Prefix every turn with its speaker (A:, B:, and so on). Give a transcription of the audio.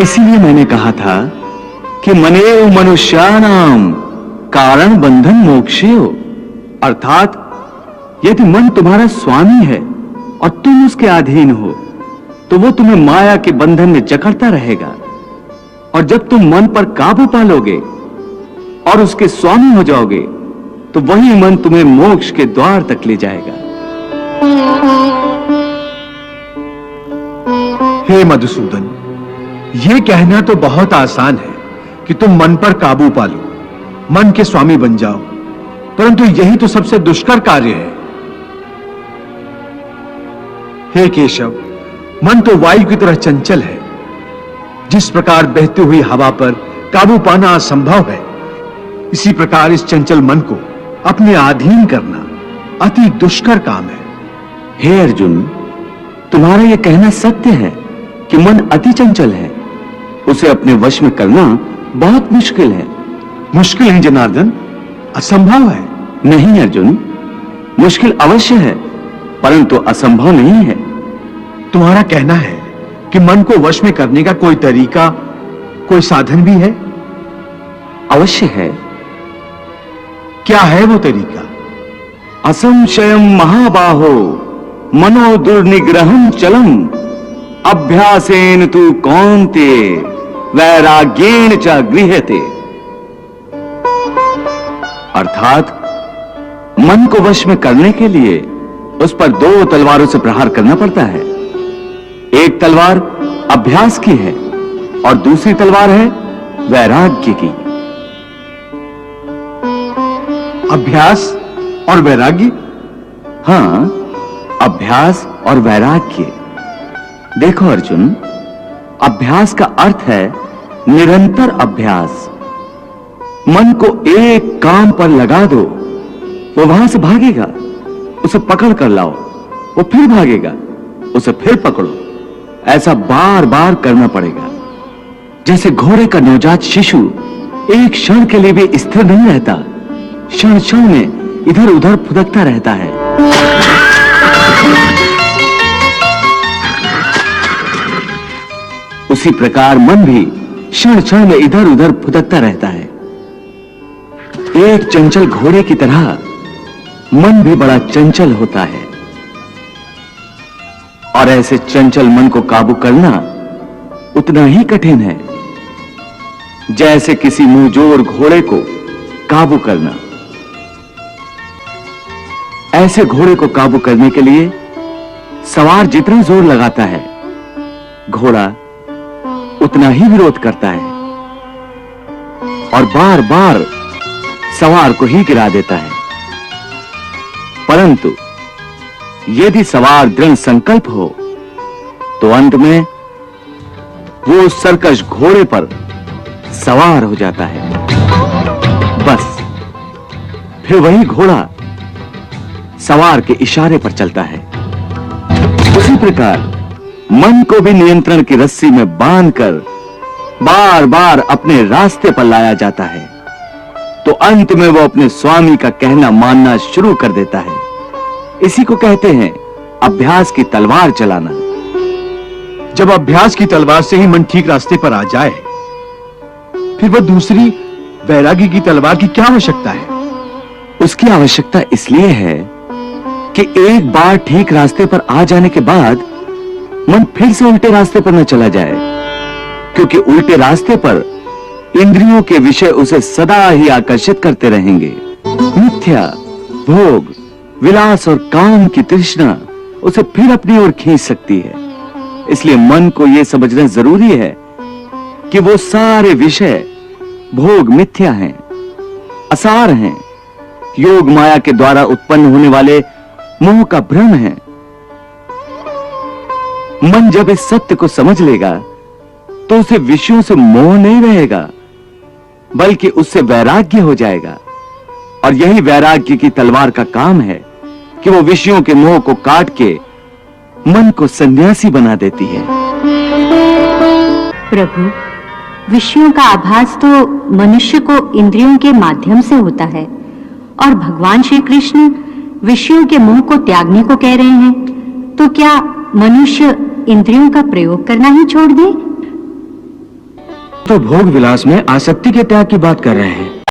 A: इसीलिए मैंने कहा था कि मनेव मनुष्याणाम कारण बंधन मोक्षेय, अर्थात यदि मन तुम्हारा स्वामी है और तुम उसके अधीन हो तो वो तुम्हें माया के बंधन में जकड़ता रहेगा, और जब तुम मन पर काबू पालोगे और उसके स्वामी हो जाओगे तो वही मन तुम्हें मोक्ष के द्वार तक ले जाएगा।
B: हे मधुसूदन, यह कहना तो बहुत आसान है कि तुम मन पर काबू पालो, मन के स्वामी बन जाओ, परंतु यही तो सबसे दुष्कर कार्य है। हे केशव, मन तो वायु की तरह चंचल है। जिस प्रकार बहती हुई हवा पर काबू पाना असंभव है, इसी प्रकार इस चंचल मन को अपने अधीन करना अति दुष्कर काम है।
A: हे अर्जुन, तुम्हारा यह कहना सत्य है कि मन अति चंचल है, उसे अपने वश में करना बहुत मुश्किल है।
B: मुश्किल है जनार्दन, असंभव है।
A: नहीं अर्जुन, मुश्किल अवश्य है परंतु असंभव नहीं है।
B: तुम्हारा कहना है कि मन को वश में करने का कोई तरीका, कोई साधन भी है?
A: अवश्य है।
B: क्या है वो तरीका?
A: असंशयम महाबाहो मनो दुर्निग्रहम चलम अभ्यासेन तु कौन्ते वैराग्येन च गृह्यते। अर्थात मन को वश में करने के लिए उस पर दो तलवारों से प्रहार करना पड़ता है। एक तलवार अभ्यास की है और दूसरी तलवार है वैराग्य की।
B: अभ्यास और वैराग्य?
A: हां, अभ्यास और वैराग्य। देखो अर्जुन, अभ्यास का अर्थ है निरंतर अभ्यास। मन को एक काम पर लगा दो, वो वहां से भागेगा, उसे पकड़ कर लाओ, वो फिर भागेगा, उसे फिर पकड़ो। ऐसा बार बार करना पड़ेगा। जैसे घोड़े का नवजात शिशु एक क्षण के लिए भी स्थिर नहीं रहता, क्षण क्षण में इधर उधर फुदकता रहता है। उसी प्रकार मन भी क्षण क्षण में इधर उधर फुदकता रहता है। एक चंचल घोड़े की तरह मन भी बड़ा चंचल होता है, और ऐसे चंचल मन को काबू करना उतना ही कठिन है जैसे किसी मुंहजोर घोड़े को काबू करना। ऐसे घोड़े को काबू करने के लिए सवार जितना जोर लगाता है, घोड़ा उतना ही विरोध करता है और बार बार सवार को ही गिरा देता है। परंतु यदि सवार दृढ़ संकल्प हो तो अंत में वो सरकश घोड़े पर सवार हो जाता है। बस फिर वही घोड़ा सवार के इशारे पर चलता है। उसी प्रकार मन को भी नियंत्रण की रस्सी में बांधकर बार बार अपने रास्ते पर लाया जाता है, तो अंत में वो अपने स्वामी का कहना मानना शुरू कर देता है। इसी को कहते हैं अभ्यास की तलवार चलाना।
B: जब अभ्यास की तलवार से ही मन ठीक रास्ते पर आ जाए, फिर वह दूसरी वैराग्य की तलवार की क्या आवश्यकता है?
A: उसकी आवश्यकता इसलिए है कि एक बार ठीक रास्ते पर आ जाने के बाद मन फिर से उल्टे रास्ते पर न चला जाए, क्योंकि उल्टे रास्ते पर इंद्रियों के विषय उसे सदा ही आकर्षित करते रहेंगे। मिथ्या, भोग, विलास और काम की तृष्णा उसे फिर अपनी ओर खींच सकती है। इसलिए मन को यह समझना जरूरी है कि वो सारे विषय भोग मिथ्या हैं, असार हैं, योग माया के द्वारा उत्पन्न होने वाले मोह का भ्रम है। मन जब इस सत्य को समझ लेगा तो उसे विषयों से मोह नहीं रहेगा, बल्कि उससे वैराग्य हो जाएगा। और यही वैराग्य की तलवार का काम है कि वो विषयों के मोह को काट के मन को सन्यासी बना देती है।
C: प्रभु, विषयों का आभास तो मनुष्य को इंद्रियों के माध्यम से होता है, और भगवान श्री कृष्ण विषयों के मोह को त्यागने को कह रहे हैं, तो क्या मनुष्य इंद्रियों का प्रयोग करना ही छोड़ दे?
A: तो भोग विलास में आसक्ति के त्याग की बात कर रहे हैं।